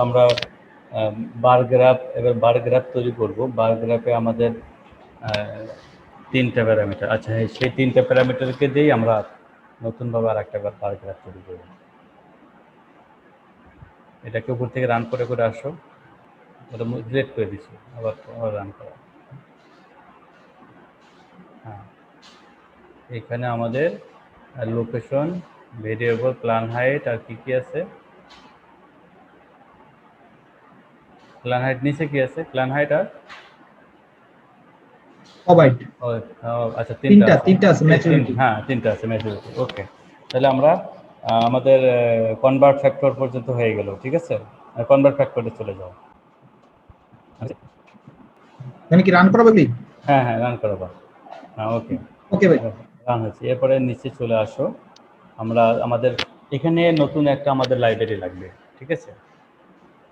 আমরা bar graph, এবার bar graph তৈরি করব। বার গ্রাফে আমাদের 3টা প্যারামিটার। আচ্ছা হ্যাঁ, সেই 3টা প্যারামিটারকে দিয়েই আমরা নতুনভাবে আর একটা বার গ্রাফ তৈরি করব। এটাকে উপর থেকে রান করে করে আসো। ওটা ডিলেট করে দিচ্ছি, আবার রান করা। হ্যাঁ, এখানে আমাদের লোকেশন, ভেরিয়েবল, প্ল্যান হাইট আর কি আছে। প্ল্যান হাইট নিচে কি আছে? প্ল্যান হাইট আর ওভাইট। আচ্ছা তিনটা আছে ম্যাচুরিটি। হ্যাঁ, তিনটা আছে ম্যাচুরিটি। ওকে, তাহলে আমরা আমাদের কনভার্ট ফ্যাক্টর পর্যন্ত হয়ে গেল। ঠিক আছে, কনভার্ট ফ্যাক্টরে চলে যাও। আমি কি রান করাবো কি? হ্যাঁ হ্যাঁ, রান করাবা। হ্যাঁ ওকে, ওকে ভাই, রান হচ্ছে। এরপরে নিচে চলে আসো। আমরা আমাদের এখানে নতুন একটা আমাদের লাইব্রেরি লাগবে। ঠিক আছে,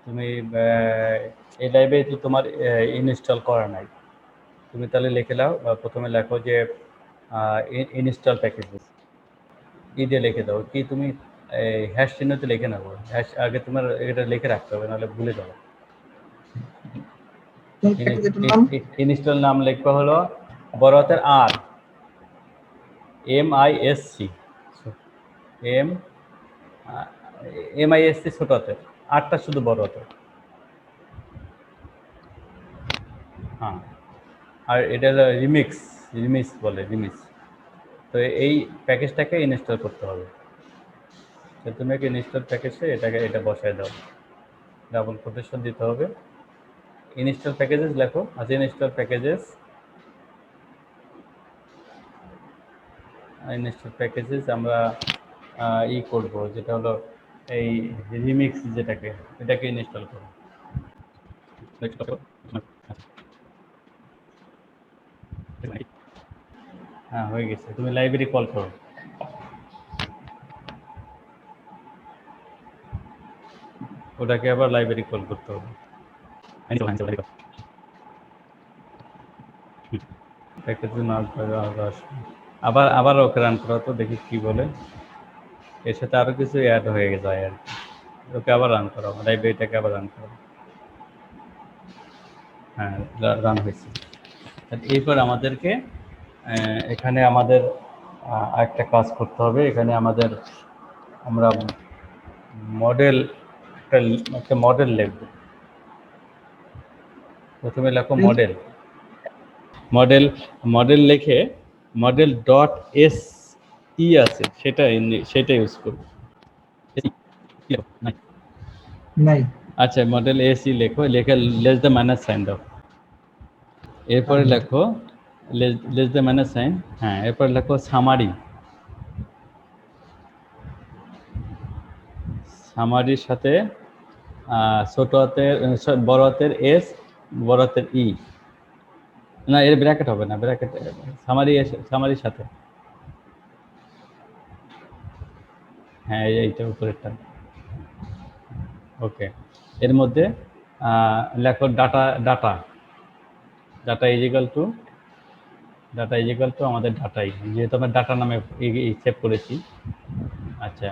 তুমি এই লাইব্রেরি তো তোমার ইনস্টল করা নাই। তুমি তাহলে লিখে নাও, প্রথমে লেখো যে ইনস্টল প্যাকেজেস, দিয়ে লিখে দাও। কি তুমি হ্যাশ চিহ্নতে লিখে নেবো। হ্যাশ আগে তোমার এটা লিখে রাখতে হবে, নাহলে ভুলে যাবো। ইনস্টল নাম লিখবা হলো বড় হাতের আর, MISC, MISC ছোট হাতের, আরটা শুধু বড় হাতের। হ্যাঁ, আর এটা হলো রিমিক্স বলে, রিমিক্স। তো এই প্যাকেজটাকে ইনস্টল করতে হবে। তো তুমি একটা ইনস্টল প্যাকেজে এটা বসায় দাও, ডাবল কোটেশন দিতে হবে। ইনস্টল প্যাকেজেস লেখো। আচ্ছা, ইনস্টল প্যাকেজেস আমরা করব, যেটা হলো এই রিমিক্স, এটাকে ইনস্টল করো। হ্যাঁ, হয়ে গেছে। তুমি লাইব্রেরি কল করো। ওটাকে আবার লাইব্রেরি কল করতে হবে। আবার ওকে রান করা তো, দেখি কি বলে। এর সাথে আরো কিছু অ্যাড হয়ে যায় আর কি। ওকে আবার রান করা, লাইব্রেরিটাকে আবার রান করা। হ্যাঁ, রান হয়েছে। এরপর আমাদেরকে এখানে আমাদের একটা কাজ করতে হবে। এখানে আমরা মডেল, একটা মডেল লিখব। প্রথমে লেখো মডেল লিখে মডেল ডট এস আছে, সেটা ইউজ করব। নাই। আচ্ছা, মডেল এসি লিখে লেস দ্য মাইনাস সাইন দাও। এরপরে লেখো লেস দ্য মাইনাস সাইন। হ্যাঁ, এরপর লেখো সামারির সাথে ছোট হাতের, বড় হাতের এস, বড় হাতের ই। না, এর ব্র্যাকেট হবে না, ব্র্যাকেট সামারির সাথে। হ্যাঁ, এইটা উপরেরটা। ওকে, এর মধ্যে লেখো ডাটা ইজিক্যাল টু আমাদের ডাটাই, যেহেতু আমরা ডাটা নামে সেভ করেছি। আচ্ছা,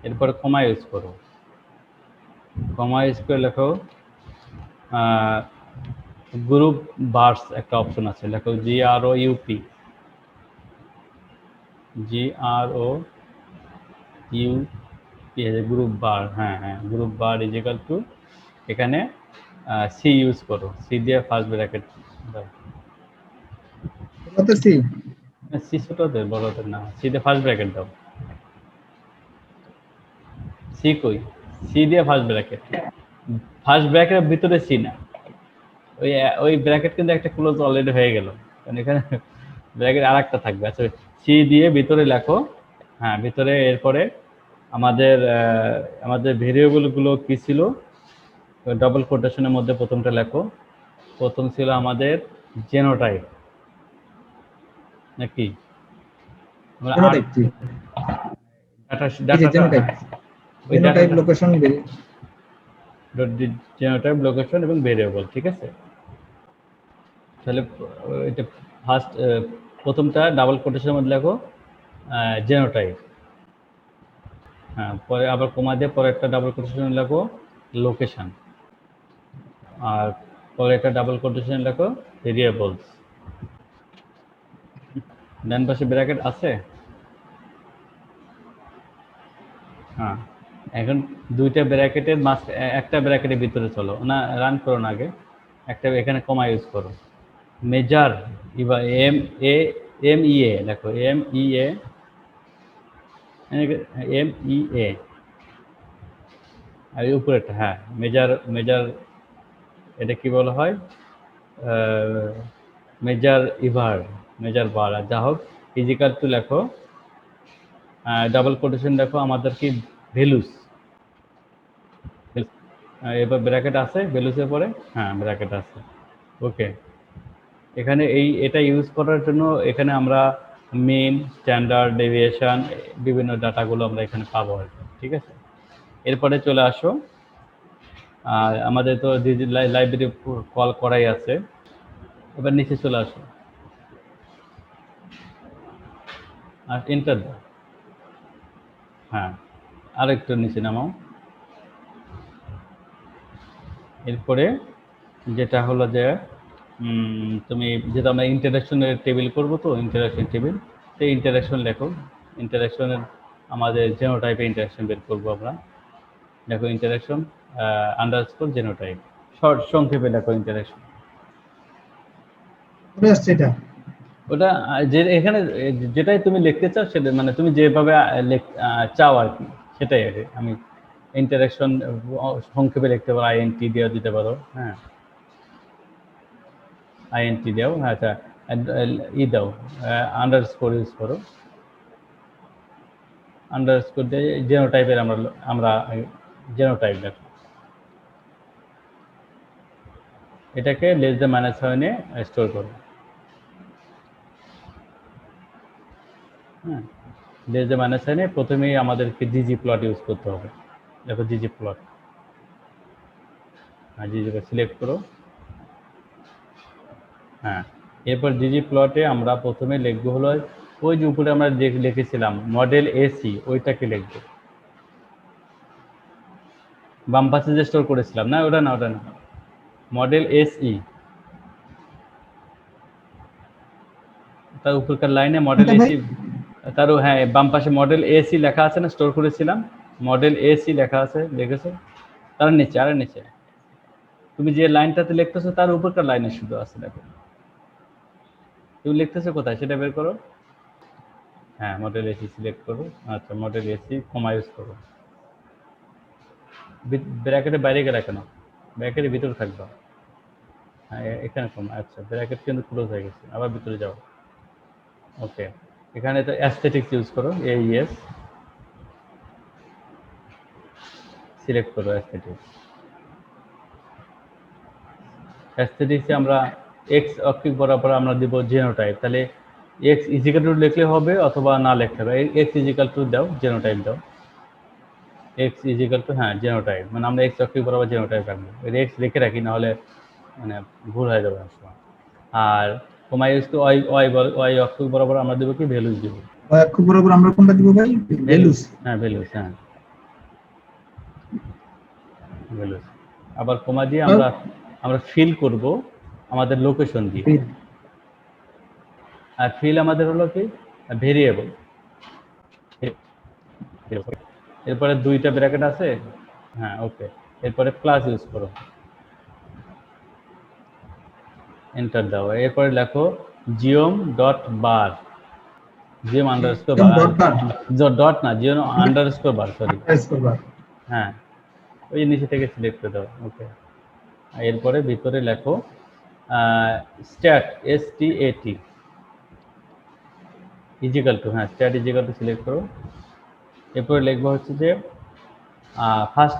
এরপরে কমা ইউজ করো। কমা ইউজ করে লেখো গ্রুপ বার্স, একটা অপশন আছে, লেখো GROUP, গ্রুপ বার। হ্যাঁ হ্যাঁ, গ্রুপ বার ইজিক্যাল টু, এখানে সি ইউজ করো। সি দিয়ে ফার্স্ট ব্র্যাকেট দাও। সি ছোটদের, বড়দের না, সি দিয়ে ফার্স্ট ব্র্যাকেট দাও। সি কই? সি দিয়ে ফার্স্ট ব্র্যাকেটের ভিতরে সি না, ওই ব্র্যাকেট কিন্তু একটা ক্লোজ অলরেডি হয়ে গেল, কারণ এখানে ব্র্যাকেট আর একটা থাকবে। আচ্ছা, সি দিয়ে ভিতরে লেখো। হ্যাঁ, ভিতরে। এরপরে আমাদের ভেরিয়েবলগুলো কি ছিল? ডাবল কোটেশনের মধ্যে প্রথমটা লেখো। প্রথম ছিল আমাদের জেনোটাইপ, নাকি? জেনোটাইপ, লোকেশন এবং ভেরিয়েবল। ঠিক আছে, তাহলে এটা ফার্স্ট, প্রথমটা ডাবল কোটেশনের মধ্যে লেখো জেনোটাইপ। হ্যাঁ, পরে আবার কমা দিয়ে পরে একটা ডাবল কোটেশন লেখো লোকেশন, আর পরে একটা ডাবল কোটেশন লেখো ভেরিয়েবলস। ডান পাশে ব্র্যাকেট আছে? হ্যাঁ, এখন দুইটা ব্র্যাকেটের একটা ব্র্যাকেটের ভিতরে চলো না, রান করো না আগে, একটা এখানে কমা ইউজ করো। মেজার এবার এম ই এ লেখো, এম ই এ আর উপরেরটা, হ্যাঁ মেজার, এটা কি বলা হয়, মেজার ইভার, মেজার বার, আর যা হোক ইজিকাল টু লেখো, ডাবল কোটেশন লেখো আমাদের কি ভ্যালুস। এবার ব্র্যাকেট আছে ভ্যালুসের পরে, হ্যাঁ ব্র্যাকেট আছে, ওকে। এখানে এটা ইউজ করার জন্য এখানে আমরা মিন, স্ট্যান্ডার্ড ডেভিয়েশন, বিভিন্ন ডাটাগুলো আমরা এখানে পাবো আর কি, ঠিক আছে। এরপরে চলে আসো, আর আমাদের তো লাইব্রেরি কল করাই আছে, এবার নিচে চলে আসো আর এন্টার দাও। হ্যাঁ, আর একটু নিচে নামাও। এরপরে যেটা হলো যে তুমি যেটা আমরা ইন্টারাকশনের টেবিল করবো, তো ইন্টারাকশন টেবিল, সেই ইন্টারাকশন লেখো। ইন্টারাকশনের আমাদের জেনোটাইপে ইন্টারাকশন বের করবো আমরা। দেখো ইন্টারাকশন আন্ডারস্কোর জেনোটাইপ, শর্ট সংক্ষেপে লেখো ইন্টারাকশন। চলে আসছে এটা। ওটা যে এখানে যেটাই তুমি লিখতে চাও সেটা, মানে তুমি যেভাবে চাও আর কি, সেটাই আর কি। আমি ইন্টারাকশন সংক্ষেপে লিখতে পারো, আইএনটি দিয়ে দিতে পারো, হ্যাঁ আইএনটি দাও, আচ্ছা দাও, আন্ডারস্কোর ইউজ করো, আন্ডারস্কোর দিয়ে জেনোটাইপের আমরা জেনোটাইপ দেখো, এটাকে লেস দ্য মাইনাস সাইনে স্টোর করো। হ্যাঁ, লেস দ্য মাইনাস সাইনে প্রথমেই আমাদেরকে জিজি প্লট ইউজ করতে হবে। দেখো জিজি প্লট, হ্যাঁ জিজি সিলেক্ট করো। হ্যাঁ, এরপর জিজি প্লটে আমরা প্রথমে লিখবো হলো ওই যে উপরে আমরা লিখেছিলাম মডেল এসি, ওইটাকে লিখবো। বাম পাশে যে স্টোর করেছিলাম, না ওটা না, ওটা না, মডেল এসই, তার উপরকার লাইনে মডেল কোনটা ভাই? এসি, তারও হ্যাঁ বাম পাশে মডেল এসি লেখা আছে না, স্টোর করেছিলাম মডেল এসি লেখা আছে, দেখেছো? তার নিচে, আরে নিচে তুমি যে লাইনটাতে লিখতেছো তার উপরকার লাইনে শুধু আছে, দেখো তুমি লিখতেছো কোথায় সেটা বের করো। হ্যাঁ মডেল এসি সিলেক্ট করো, আচ্ছা মডেল এসি কমা ইউজ করো। ব্র্যাকেটের বাইরে গেলে কেন, ব্র্যাকেটের ভিতরে থাকবে। হ্যাঁ এখানে কমা, আচ্ছা ব্র্যাকেট কিন্তু ক্লোজ হয়ে গেছে, আবার ভিতরে যাও, ওকে। এখানে তো অ্যাস্থেটিক্স ইউজ করো, এইএস সিলেক্ট করো, অ্যাস্থেটিক্সে আমরা এক্স অক্ষিক বরাবর আমরা দিব জেনোটাইপ, তাহলে এক্স ইজিক্যাল টু লিখলে হবে অথবা না লিখতে হবে, এক্স ইজিক্যাল টু দাও, জেনোটাইপ দাও, এক্স ইজিক্যাল টু হ্যাঁ জেনোটাইপ, মানে আমরা এক্স অক্ষিক বরাবর জেনোটাইপ রাখবো, এক্স লিখে রাখি, নাহলে মানে ভুল হয়ে যাবে অনেক সময়। আর কমা ইউজ টু ওয়াই অক্ষিক বরাবর আমরা দেবো কি ভ্যালুস দিব, খুব বরাবর আমরা কোনটা দিব ভাই? ভ্যালুস। হ্যাঁ ভ্যালুস, হ্যাঁ ভ্যালুস। আবার কমা দিয়ে আমরা ফিল করব আমাদের লোকেশন দিয়ে, আর ফিল আমাদের হলো কি ভেরিয়েবল। এরপরে দুইটা ব্র্যাকেট আছে, হ্যাঁ ওকে। এরপরে প্লাস ইউজ করো, এন্টার দাও। এরপরে লেখো জিওম ডট বার, জিওম আন্ডারস্কোর বার, ডট না জিওম আন্ডারস্কোর বার, সরি হ্যাঁ, ওই নিচে থেকে সিলেক্ট করে দাও, ওকে। এরপরে ভিতরে লেখো স্ট্যাট, STAT ইজিক্যাল টু, হ্যাঁ স্ট্যাট ইজিক্যাল টু সিলেক্ট করো। এরপরে লিখবো হচ্ছে যে ফার্স্ট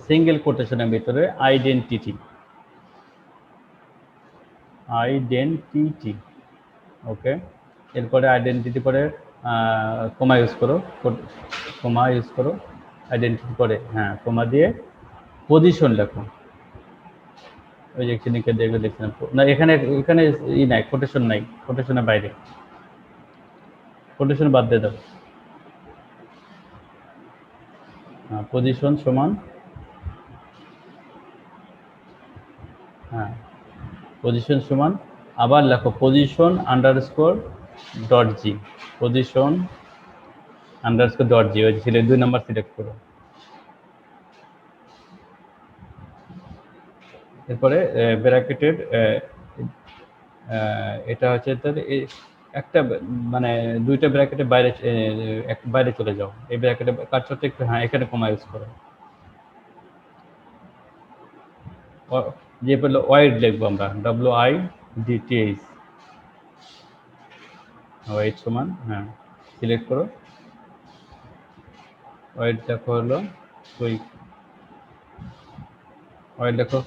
সিঙ্গেল কোটেশনের ভিতরে আইডেন্টিটি, ওকে। এরপরে আইডেন্টিটি পরে কমা ইউজ করো, আইডেন্টিটি পরে হ্যাঁ কমা দিয়ে পজিশন লেখো, ওই যে এখানে দেখবে দেখছিলাম না, এখানে এখানে নাই, কোটেশন নাই, কোটেশনের বাইরে, কোটেশন বাদ দিয়ে দাও। পজিশন সমান হ্যাঁ, পজিশন সমান আবার লেখো পজিশন আন্ডারস্কোর ডট জি, পজিশন আন্ডারস্কোর ডট জি, ওই সিলেক্ট 2 নাম্বার সিলেক্ট করো। এরপরে ব্র্যাকেটের এটা হচ্ছে একটা মানে দুইটা ব্র্যাকেটের বাইরে বাইরে চলে যাও। এই ব্র্যাকেটে কার্সরটা একটু হ্যাঁ এখানে কমা ইউজ করো। যে বললো ওয়াইড লিখবো আমরা, WIDTH, ওয়াইড সমান হ্যাঁ সিলেক্ট করো। ওয়াইড দেখো হলো ওই ওয়াইড দেখো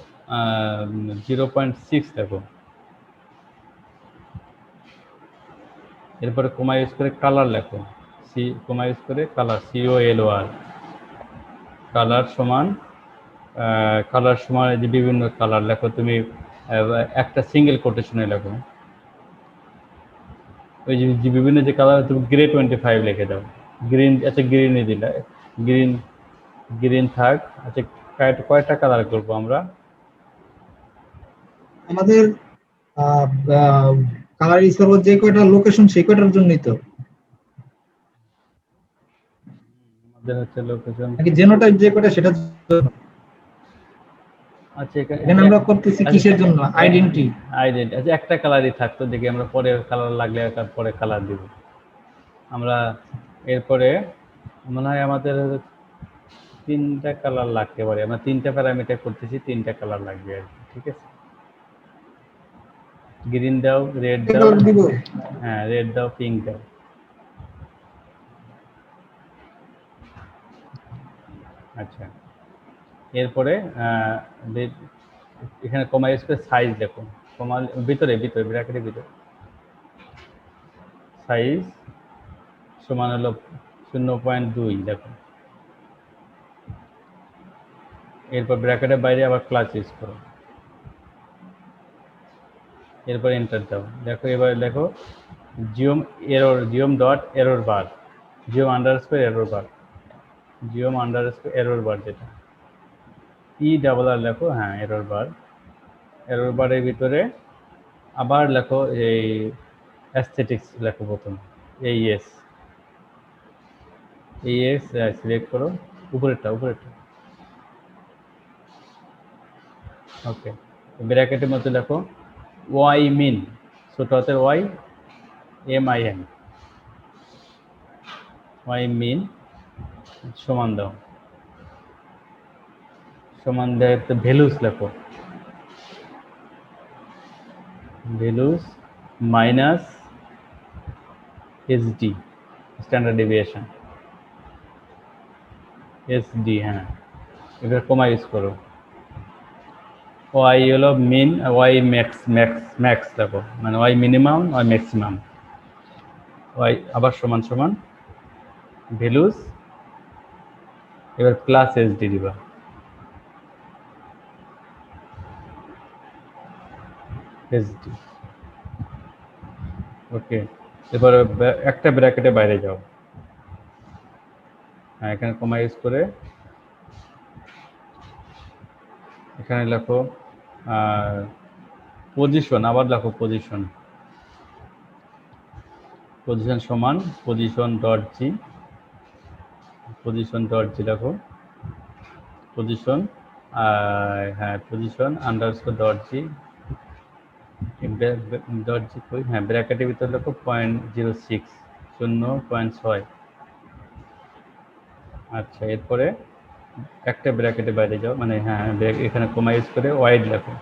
0.6 দেখো। এরপরে কমা ইউজ করে কালার লেখো, কমা ইউজ করে কালার, COLOR, কালার সমান কালার সমান যে বিভিন্ন কালার লেখো তুমি, একটা সিঙ্গেল কোটেশনে লেখো। ওই যে বিভিন্ন যে কালার তুমি গ্রে 25 লিখে দাও। গ্রিন, আচ্ছা গ্রিনে দিলে গ্রিন থাক। আচ্ছা কয়টা কালার করবো আমরা? আমাদের কালার ইউজ করবো যে কয়টা লোকেশন সেই কয়টার জন্যই তো, আমাদের হচ্ছে লোকেশন নাকি জেনোটাইপ যে কয়টা সেটার জন্য? আচ্ছা এখানে আমরা করতেছি কিসের জন্য? আইডেন্টি। আচ্ছা একটা কালারই থাকতো, দেখি আমরা পরে কালার লাগলে তারপরে কালার দিব আমরা। এরপরে মনে হয় আমাদের 3টা কালার লাগতে পারে, আমরা 3টা প্যারামিটার করতেছি, 3টা কালার লাগবে আর কি, ঠিক আছে। গ্রিন দাও, রেড দাও, দিব। হ্যাঁ রেড দাও, পিঙ্ক দাও। আচ্ছা এরপরে এখানে কমা ইউজ করে সাইজ দেখো, কমা ভিতরে ব্র্যাকেটের ভিতরে সাইজ সমান হলো 0.2 দেখো। এরপর ব্র্যাকেটের বাইরে আবার ক্লাস ইউজ করো। এরপর এন্টার দাও। দেখো এবার দেখো জিওম এরর, জিওম ডট এরর বার, জিওম আন্ডারস্কোর এরর বার, জিওম আন্ডারস্কোর এরর বার যেটা ERR লেখো, হ্যাঁ এরর বার। এরর বারের ভিতরে আবার লেখো এই অ্যাস্থেটিক্স লেখো প্রথম, AES সিলেক্ট করো, উপরেরটা। ওকে, ব্র্যাকেটের মধ্যে লেখো ওয়াই মিন, ছোট হাতের YMIN, ওয়াই মিন সমান দাও, সমান দেয় ভ্যালুস লেখো, values minus SD, standard deviation, SD, হ্যাঁ এবার কমা ইউজ করো। ওয়াই হলো মিন, ওয়াই ম্যাক্স দেখো, মানে Y minimum, Y maximum, Y আবার সমান ভ্যালুস, এবার প্লাস SD দিবা। SD, okay. এবার একটা ব্র্যাকেটে বাইরে যাও, হ্যাঁ এখানে কমা ইউজ করে এখানে লেখো পজিশন, আবার লেখো পজিশন সমান পজিশন ডট জি লেখো, পজিশন হ্যাঁ পজিশন আন্ডারস্কোর ডট জি কই, হ্যাঁ ব্র্যাকেটের ভিতরে লেখো 0.06, 0.6। আচ্ছা এরপরে একটা ব্র্যাকেটে বাইরে যাও, মানে হ্যাঁ এখানে কমা ইউজ করে ওয়াইড লেখো,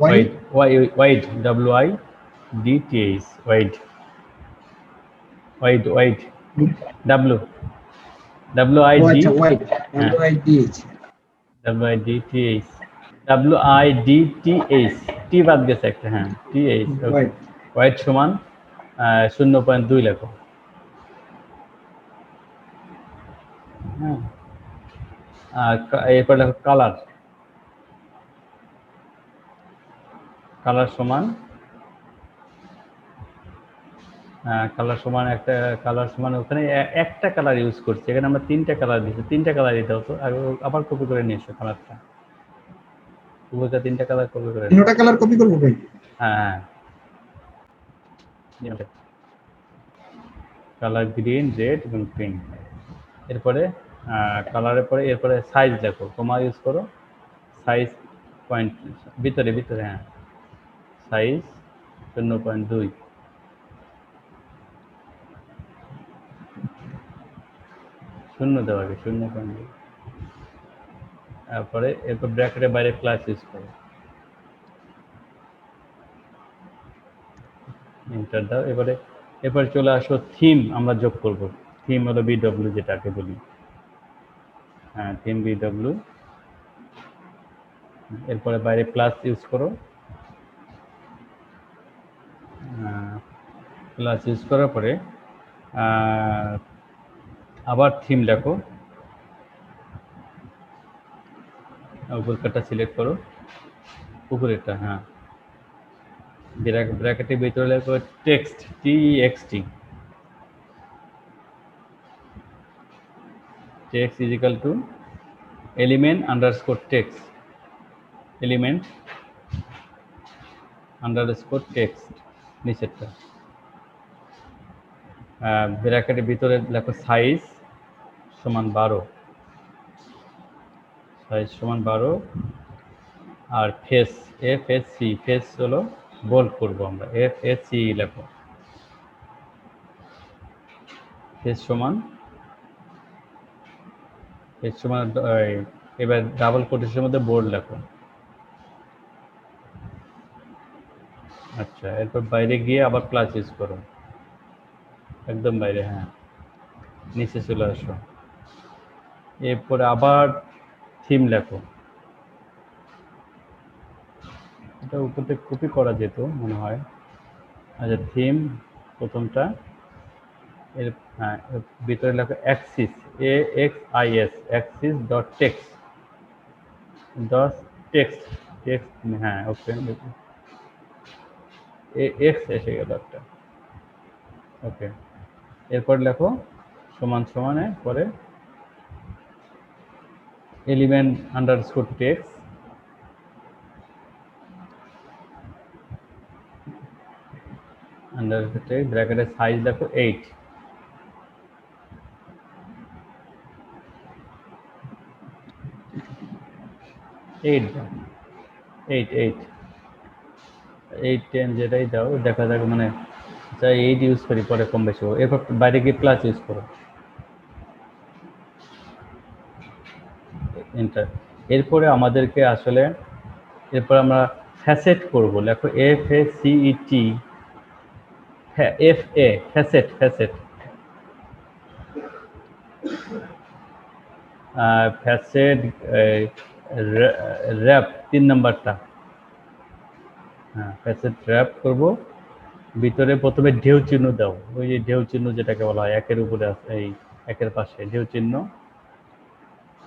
ওয়াইড WIDTH, ওয়াইড WIDTH, টি বাদ গেছে একটা, হ্যাঁ TH, ওয়াইড সমান 0.2 লেখো, হ্যাঁ। এরপর লেখো কালার সমান একটা কালার সমান, ওখানে একটা কালার ইউজ করছি, এখানে আমরা 3টা কালার দিচ্ছি, 3টা কালার দিতে হতো, আবার কপি করে নিয়ে এসো কালারটা। উভয়টা 3টা কালার কপি করে নাও। তিনটা কালার কপি করবো ভাই? হ্যাঁ কালার গ্রিন, রেড এবং পিঙ্ক। এরপরে কালারের পরে এরপরে সাইজ দেখো, কমা ইউজ করো, সাইজ পয়েন্ট ভিতরে ভিতরে, হ্যাঁ সাইজ 0.2, শূন্য দেওয়া আগে 0.2। তারপরে এরপর ব্র্যাকেটের বাইরে প্লাস ইউজ করো, এন্টার দাও। এরপরে চলে আসো থিম আমরা যোগ করব। থিম হলো বিডব্লিউ, যেটাকে বলি, হ্যাঁ থিম বিডব্লিউ। এরপরে বাইরে প্লাস ইউজ করো, প্লাস ইউজ করার পরে আবার থিম লেখো, উপরকারটা সিলেক্ট করো, উপরেরটা, হ্যাঁ ব্র্যাকেটের ভিতরে লেখো text, TXT, text is equal to element underscore text, element underscore text, নিচেরটা। ব্র্যাকেটের ভিতরে লেখো সাইজ সমান 12, সাইজ সমান 12, আর ফেস FSC, ফেস হলো বোল্ড করবো আমরা, FSC লেখো, ফেস সমান এবার ডাবল কোটেশনের মধ্যে বোল্ড লেখো। আচ্ছা, এরপর বাইরে গিয়ে আবার প্লাস ইউজ করো, একদম বাইরে, হ্যাঁ নিচে চলে আসো। এরপরে আবার থিম লেখো, এটা উপর থেকে কপি করা যেত মনে হয়। আচ্ছা থিম প্রথমটা, এর হ্যাঁ এর ভিতরে লেখো Axis, AXIS, Axis dot text, text, হ্যাঁ ওকে, এক্স এসে গেল একটা, ওকে। এরপর লেখো সমান সমানে পরে element underscore text, underscore text, ব্র্যাকেটের সাইজ লেখো 8, দাও, 8 10 যেটাই দাও, দেখা যাক মানে চাই 8 ইউজ করি, পরে কম বেশি হবে। এরপর বাইরে গিয়ে প্লাস ইউজ করো, এন্টার। এরপরে আমাদেরকে আসলে এরপর আমরা ফ্যাসেট করব, লেখো FACET, FA facet, facet wrap 3 নাম্বারটা, হ্যাঁ ফ্যাসেট র্যাপ করব। ভিতরে প্রথমে ঢেউ চিহ্ন দাও, ওই যে ঢেউ চিহ্ন যেটাকে বলা হয়, একের উপরে আছে, এই একের পাশে ঢেউ চিহ্ন,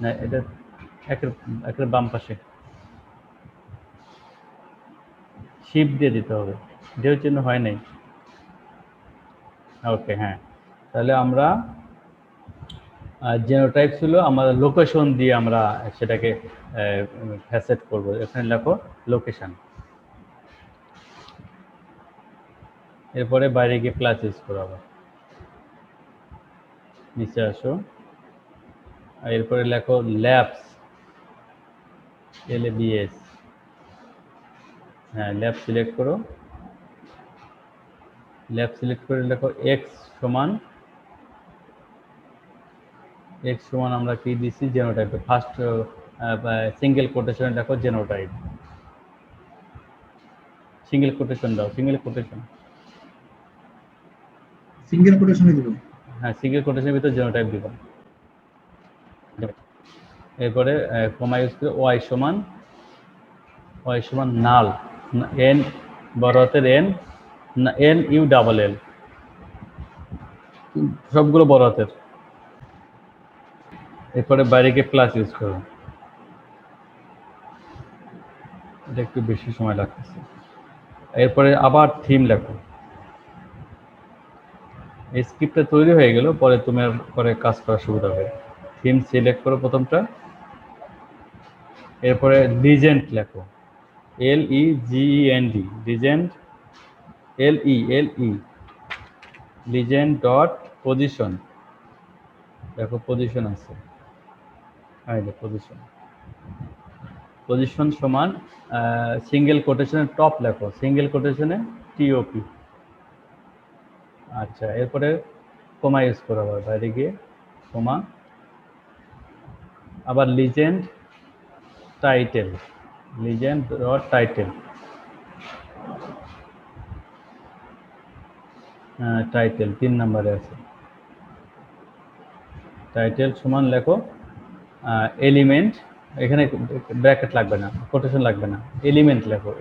না এটা একের বাম পাশে শিফট দিয়ে দিতে হবে, ঢেউ চিহ্ন হয় নাই, ওকে হ্যাঁ। তাহলে আমরা জেনোটাইপ ছিল আমাদের লোকেশন দিয়ে আমরা সেটাকে ফ্যাসেট করব। এখানে লেখো লোকেশন, এরপরে বাইরে গিয়ে প্লাস ইউজ করো, আবার নিচে আসো, আর এরপরে লেখো ল্যাবস, LABS, হ্যাঁ ল্যাব সিলেক্ট করো, ল্যাব সিলেক্ট করে লেখো এক্স সমান আমরা কি দিচ্ছি, জেনোটাইপে ফার্স্ট সিঙ্গেল কোটেশনে লেখো জেনোটাইপ, সিঙ্গেল কোটেশন দাও, সিঙ্গেল কোটেশন, সিঙ্গেল কোটেশনে দিব, হ্যাঁ সিঙ্গেল কোটেশনের ভিতরে জেনোটাইপ দিব। এরপরে কমা ইউজ করে ওয়াই সমান নাল, N বড় হাতের N, NULL, সবগুলো বড় হাতের। এরপরে বাইরে গিয়ে প্লাস ইউজ করো, এটা একটু বেশি সময় লাগতেছে। এরপরে আবার থিম লেখো, এই স্ক্রিপ্টটা তৈরি হয়ে গেল, পরে তোমার পরে কাজ করার সুবিধা হবে। থিম সিলেক্ট করো প্রথমটা, এরপরে লিজেন্ড লেখো, LEGEND, legend, LE legend dot position, দেখো পজিশন আছে, পজিশন সমান সিঙ্গেল কোটেশনের টপ লেখো, সিঙ্গেল কোটেশনে TOP। আচ্ছা, এরপরে কমা ইউজ করো, আবার বাইরে গিয়ে কমা, আবার legend title, legend dot title, title 3 নম্বরে আছে, টাইটেল সমান লেখো এলিমেন্ট, এখানে ব্র্যাকেট লাগবে না, কোটেশন লাগবে না, এলিমেন্ট লেখো,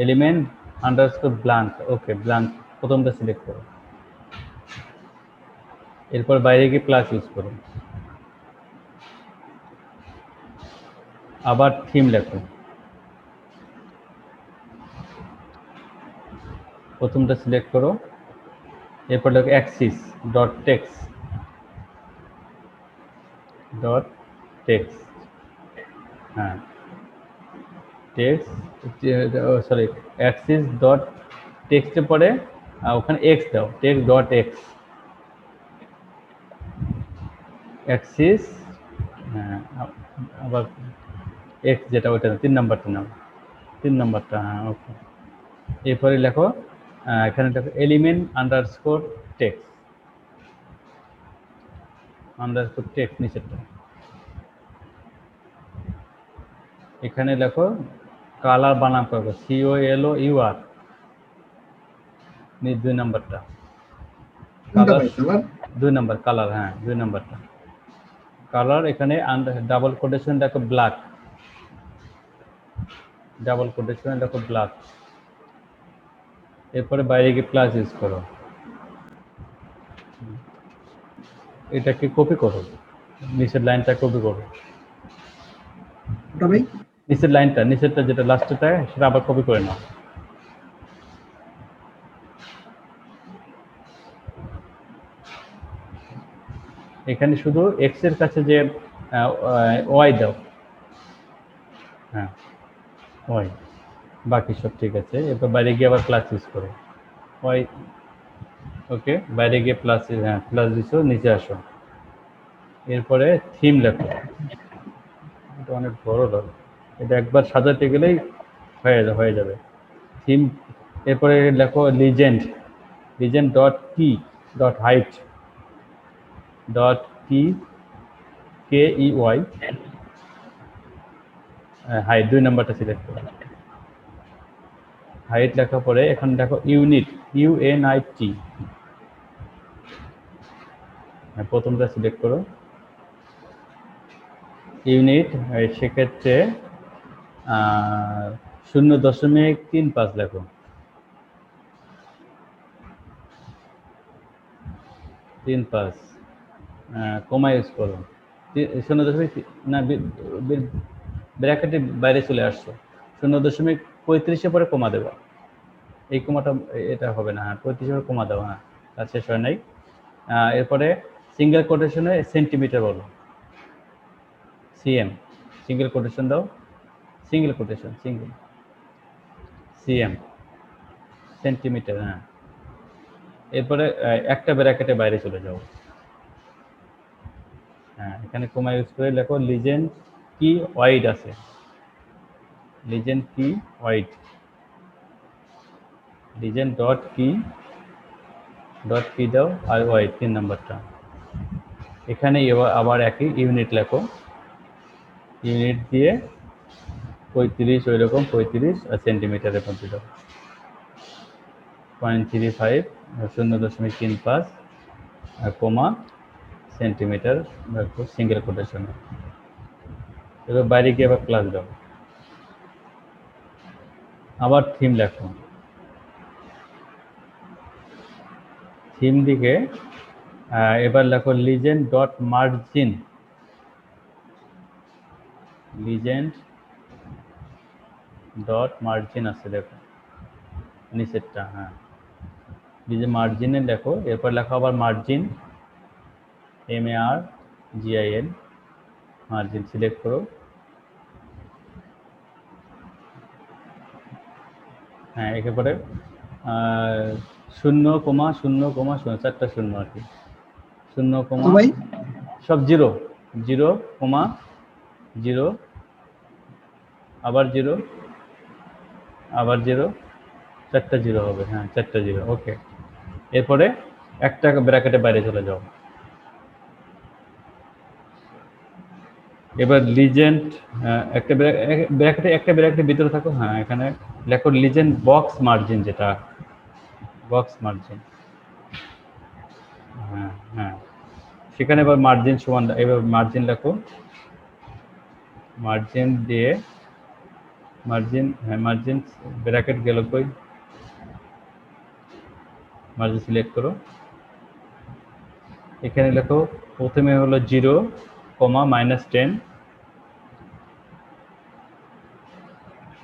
এলিমেন্ট আন্ডারস্কোর ব্ল্যাঙ্ক, ওকে ব্ল্যাঙ্ক, প্রথমটা সিলেক্ট করো, এরপর বাইরে গিয়ে প্লাস ইউজ করো, আবার থিম লেখো, প্রথমটা সিলেক্ট করো, এরপর লেখো অ্যাক্সিস ডট টেক্সট, হ্যাঁ টেক্সট, সরি অ্যাক্সিস ডট টেক্সটের পরে ওখানে এক্স দাও, টেক্সট ডট এক্স, অ্যাক্সিস, হ্যাঁ আবার এক্স যেটা ওইটা 3 নাম্বারটা নাও, 3 নাম্বারটা, হ্যাঁ ওকে। এরপরে লেখো এখানে দেখো এলিমেন্ট আন্ডারস্কোর টেক্সট নিচেরটা, এখানে লেখো কালার বানাম করবো, COLOUR 2 নাম্বারটা, কালার 2 নাম্বার, কালার, হ্যাঁ 2 নাম্বারটা কালার, এখানে ডাবল কোটেশন দেখো ব্ল্যাক, ডাবল কোটেশন দেখো ব্ল্যাক, এরপরে বাইরে গিয়ে প্লাস ইউজ করো, এটাকে কপি করো, নিচের লাইনটা কপি করো, নিচের লাইনটা, নিচেরটা যেটা লাস্টেটা সেটা আবার কপি করে নাও, এখানে শুধু এক্স এর কাছে যে ওয়াই দাও, হ্যাঁ ওয়াই, বাকি সব ঠিক আছে। এরপর বাইরে গিয়ে আবার প্লাস ইউজ করো, ওয়াই, ওকে বাইরে গিয়ে প্লাস, হ্যাঁ প্লাস দিছো, নিচে আসো, এরপরে থিম লেখো, এটা অনেক বড় ধরো, এটা একবার সাজাতে গেলেই হয়ে যাবে থিম। এরপরে লেখো লিজেন্ড ডট কি dot height dot KEY, height 2 নাম্বারটা সিলেক্ট করো, হাইট লেখার পরে এখন দেখো ইউনিট, UNIT, প্রথমটা সিলেক্ট করো, ইউনিট, সেক্ষেত্রে 0.35 লেখো, 35, কমা ইউজ করো, 0., না ব্র্যাকেটের বাইরে চলে আসছো, 0.35 পরে কমা দেবো, এই কমাটা এটা হবে না, হ্যাঁ 35 পরে কমা দেবো, হ্যাঁ কাজ শেষ হয় নাই। এরপরে সিঙ্গেল কোটেশনে সেন্টিমিটার বলো, CM, সিঙ্গেল কোটেশন দাও, সিঙ্গেল কোটেশন, CM সেন্টিমিটার, হ্যাঁ। এরপরে একটা ব্র্যাকেটে বাইরে চলে যাও, হ্যাঁ এখানে কমা ইউজ করে লেখো লিজেন্ড কি ওয়াইড আছে, লিজেন্ড কি ওয়াইড, লিজেন্ড ডট কি দাও, আর ওয়াইড 3 নাম্বারটা, এখানে আবার একই ইউনিট লেখো, ইউনিট দিয়ে 35, ওই রকম 35 আর সেন্টিমিটারের মধ্যে দাও, 0.35, 0.35 আর কমা সেন্টিমিটার রাখো সিঙ্গেল কোটেশনে, এবার বাইরে গিয়ে আবার প্লাস দাও, আবার থিম লেখো, থিম দিকে এবার লেখো legend dot margin, legend dot margin আছে দেখো নিচেরটা, হ্যাঁ লিজেন্ড মার্জিনে লেখো, এরপর লেখো আবার মার্জিন, MARGIN, মার্জিন সিলেক্ট করো, হ্যাঁ একেবারে 0,0,0,0 চারটা শূন্য আর কি, 0, কত ভাই? সব জিরো, 0,0, আবার 0, আবার 0, চারটা জিরো হবে, হ্যাঁ চারটা জিরো। ওকে, এরপরে একটা ব্র্যাকেটের বাইরে চলে যাও। এবার লিজেন্ড একটা ব্র্যাকেটের ভিতরে থাকো, হ্যাঁ এখানে লেখো লিজেন্ড বক্স মার্জিন, যেটা বক্স মার্জিন, হ্যাঁ হ্যাঁ সেখানে এবার মার্জিন সমান, এবার মার্জিন লেখো, মার্জিন দিয়ে মার্জিন, হ্যাঁ মার্জিন ব্র্যাকেট গেল কই, মার্জিন সিলেক্ট করো, এখানে লেখো প্রথমে হলো 0, -10,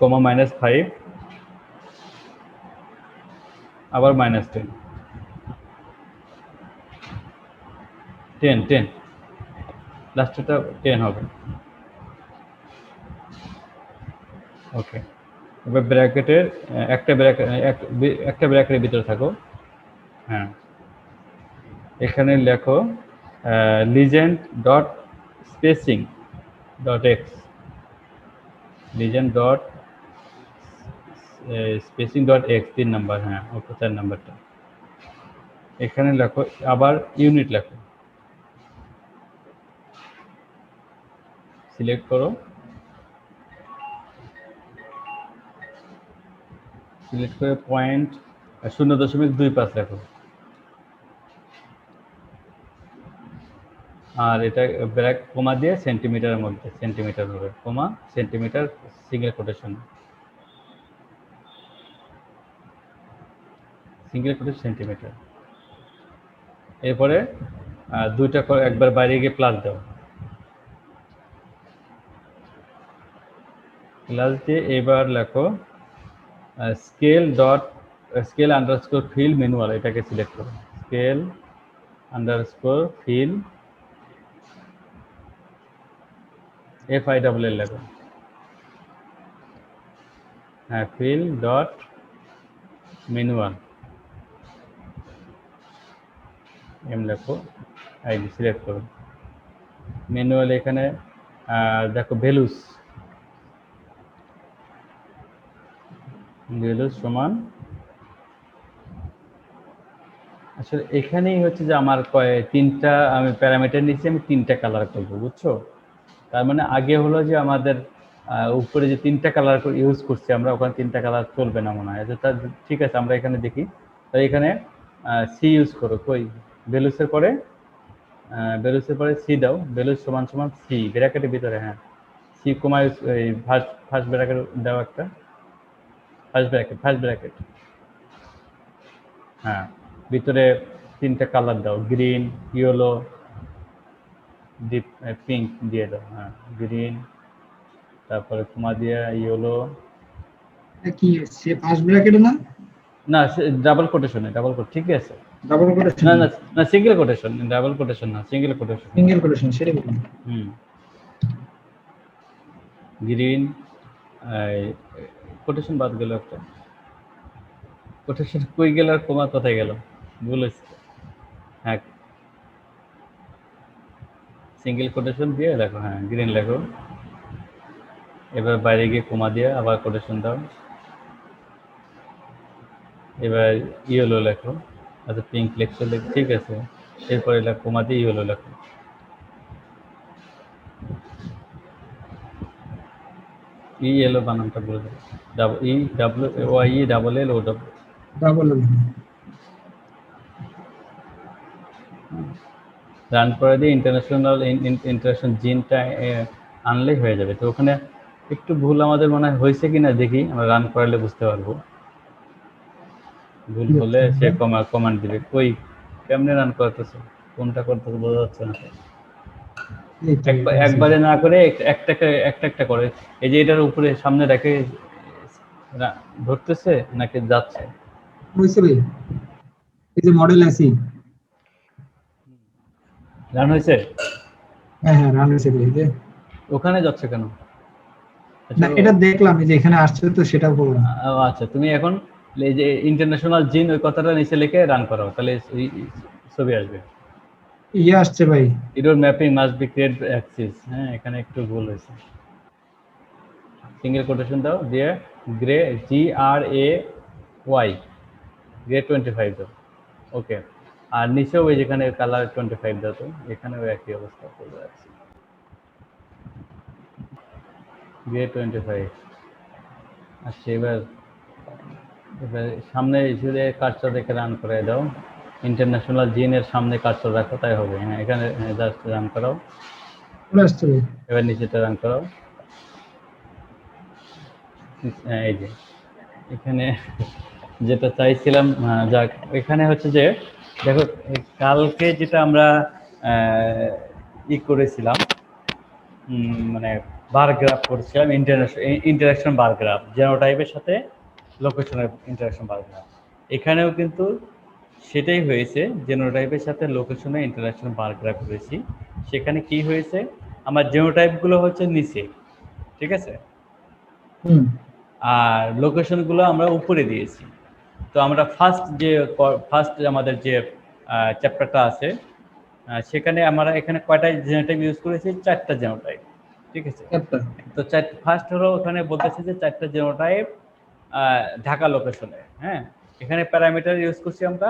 -5, আবার -10, 10 লাস্টেরটা 10 হবে। ওকে, এবার ব্র্যাকেটের একটা ব্র্যাকেটের ভিতরে থাকো, হ্যাঁ এখানে লেখো legend dot spacing dot x, legend dot spacing dot x 3 number, হ্যাঁ ওকে 4 নাম্বারটা, এখানে লেখো আবার ইউনিট লেখো, সিলেক্ট করো, সিলেক্ট করে পয়েন্ট 0.25 লেখো, আর এটা ব্র্যাক কমা দিয়ে সেন্টিমিটারের মধ্যে, সেন্টিমিটার হবে, কমা সেন্টিমিটার সিঙ্গেল কোটেশন, সেন্টিমিটার। এরপরে দুইটা করে একবার বাইরে গিয়ে প্লাস দাও, প্লাস দিয়ে এবার লেখো স্কেল আন্ডারস্কোর ফিল ম্যানুয়াল, এটাকে সিলেক্ট করো, স্কেল আন্ডারস্কোর ফিল FILL লেখো, হ্যাঁ ফিল ডট ম্যানুয়াল লেখো, আইডি সিলেক্ট করো, ম্যানুয়াল এখানে দেখো ভ্যালুস সমান, আসলে এখানেই হচ্ছে যে আমার তিনটা আমি প্যারামিটার নিচ্ছি, আমি তিনটা কালার করবো, বুঝছো? তার মানে আগে হলো যে আমাদের উপরে যে তিনটা কালার ইউজ করছি আমরা, ওখানে তিনটা কালার চলবে না মনে হয়, আচ্ছা ঠিক আছে আমরা এখানে দেখি, তাই এখানে সি ইউজ করো, কই ভ্যালুসের পরে সি দাও, ভ্যালুস সমান সমান সি ব্র্যাকেটের ভিতরে, হ্যাঁ সি কমা ফার্স্ট ব্র্যাকেট দাও, একটা ফার্স্ট ব্র্যাকেট, হ্যাঁ ভিতরে তিনটা কালার দাও, গ্রিন, ইয়েলো, ডিপ পিঙ্ক দিয়ে দাও, হ্যাঁ গ্রিন, তারপরে কমা দিয়ে ইয়েলো, কি সে ফার্স্ট ব্র্যাকেটে না? না ডাবল কোটেশনে, ডাবল কোট ঠিক আছে, ডাবল কোটেশন? না না না সিঙ্গেল কোটেশন, ডাবল কোটেশন না, সিঙ্গেল কোটেশন, সিঙ্গেল কোটেশন, সেটাই বলুন। গ্রিন, কোটেশন বাদ গেল একটা, কোটেশন কই গেল আর কমা কোথায় গেল, ভুল হয়েছে, হ্যাঁ সিঙ্গেল কোটেশন দিয়ে লেখো, হ্যাঁ গ্রিন লেখো, এবার বাইরে গিয়ে কমা দিয়ে আবার কোটেশন দাও, এবার ইয়েলো লেখো, আচ্ছা পিঙ্ক লেখছো, ঠিক আছে, এরপরে কমা দিয়ে ইয়েলো লেখো, ইয়েলো বানানটা বলে দাও, EWYELLO ডাবল রান করে দিয়ে ইন্টারন্যাশনাল ইন্টারেকশন জিনটা আনলেই হয়ে যাবে। তো ওখানে একটু ভুল আমাদের মনে হয় হয়েছে কিনা দেখি, আমরা রান করালে বুঝতে পারবো, ভুল হলে সে কমান্ড দিবে। কই কেমনে রান করতেছে, কোনটা করতেছে বোঝা যাচ্ছে না, একবারে না করে একটা একটা করে, এই যে এটার উপরে সামনে রেখে ধরতেছে নাকি যাচ্ছে, এই যে মডেল আছে রান হয়েছে, হ্যাঁ হ্যাঁ রান হয়েছে, ওখানে যাচ্ছে কেন? না এটা দেখলাম এই যে এখানে আসছে তো সেটা বললাম। আচ্ছা, তুমি এখন এই যে ইন্টারন্যাশনাল জিন ওই কথাটা নিচে লিখে রান করো, তাহলে ছবি আসবে। ইয়ে আসছে ভাই, error mapping must be create Axis. হ্যাঁ, এখানে একটু ভুল হয়েছে। সিঙ্গেল কোটেশন দাও, দিয়ে গ্রে GRAY গ্রে 25 দাও। ওকে, আর নিচেও ওই যেখানে কালার 25 দাও, তো এখানেও একই অবস্থা চলে যাচ্ছে, গ্রে 25। আচ্ছা, এবার সামনে এসে কার্সর রেখে রান করে দাও। ইন্টারন্যাশনাল জিনের সামনে কার্সর রাখো, তাই হবে। হ্যাঁ, এখানে জাস্ট রান করাও। চলে আসছে ভাই। এবার নিচেটা রান করাও। হ্যাঁ, এই যে এখানে যেটা চাইছিলাম, যাক এখানে হচ্ছে যে দেখো, কালকে যেটা আমরা করেছিলাম, মানে বার গ্রাফ করেছিলাম, ইন্টারাকশন বার গ্রাফ, জেনোটাইপের সাথে লোকেশনের ইন্টারাকশন বার গ্রাফ। এখানেও কিন্তু সেটাই হয়েছে, জেনোটাইপের সাথে লোকেশনে ইন্টারাকশন বার গ্রাফ করেছি। সেখানে কি হয়েছে, আমার জেনোটাইপগুলো হচ্ছে নিচে, ঠিক আছে, আর লোকেশনগুলো আমরা উপরে দিয়েছি। তো আমরা ফার্স্ট আমাদের যে চ্যাপ্টারটা আছে, সেখানে আমরা এখানে কয়টা জেনোটাইপ ইউজ করেছি, 4টা জেনোটাইপ, ঠিক আছে। তো ফার্স্ট হলো ওখানে বলতেছে যে 4টা জেনোটাইপ ঢাকা লোকেশনে। হ্যাঁ, এখানে প্যারামিটার ইউজ করছি আমরা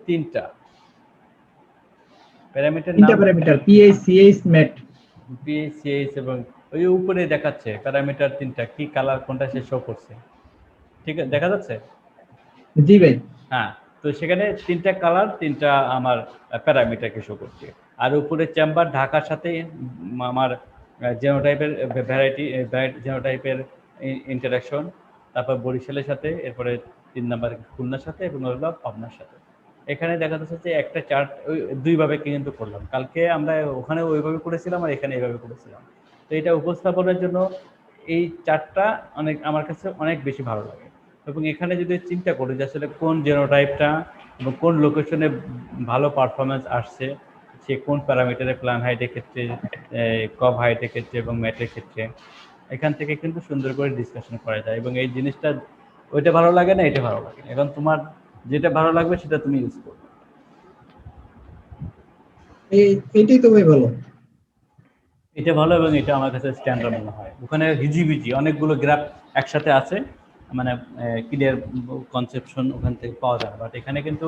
3টা প্যারামিটার, PH ম্যাট, PH এবং ওই উপরে দেখাচ্ছে প্যারামিটার 3টা, কি কালার কোনটা সে শো করছে, ঠিক আছে, দেখা যাচ্ছে? জি ভাই। হ্যাঁ, তো সেখানে 3টা কালার, 3টা আমার প্যারামিটারকে শো করছে। আর উপরে চেম্বার ঢাকার সাথে আমার জেনোটাইপের ভ্যারাইটি জেনোটাইপের ইন্টারাকশন, তারপর বরিশালের সাথে, এরপরে 3 নাম্বার খুলনার সাথে, এবং হলো পাবনার সাথে। এখানে দেখা যাচ্ছে যে একটা চার্ট দুইভাবে কিন্তু করলাম, কালকে আমরা ওখানে ওইভাবে করেছিলাম আর এখানে এইভাবে করেছিলাম। তো এটা উপস্থাপনের জন্য এই চার্টটা আমার কাছে অনেক বেশি ভালো লাগে। এবং এখানে যদি চিন্তা করি যে আসলে কোন জেনোটাইপটা এবং কোন লোকেশনে ভালো পারফরমেন্স আসছে, সে কোন প্যারামিটারে, প্ল্যান হাইটের ক্ষেত্রে, কভ হাইটের ক্ষেত্রে এবং ম্যাটের ক্ষেত্রে, এখান থেকে কিন্তু সুন্দর করে ডিসকাশন করা যায়। এবং এই জিনিসটা ওইটা ভালো লাগে না, এটা ভালো লাগে, এখন তোমার যেটা ভালো লাগবে সেটা তুমি ইউজ করবে। এইটাই তো ভাই ভালো, এটা ভালো, এবং এটা আমার কাছে স্ট্যান্ডার্ড মনে হয়। ওখানে হিজিবিজি অনেকগুলো গ্রাফ একসাথে আছে, মানে ক্লিয়ার কনসেপশন ওখান থেকে পাওয়া যায়। বাট এখানে কিন্তু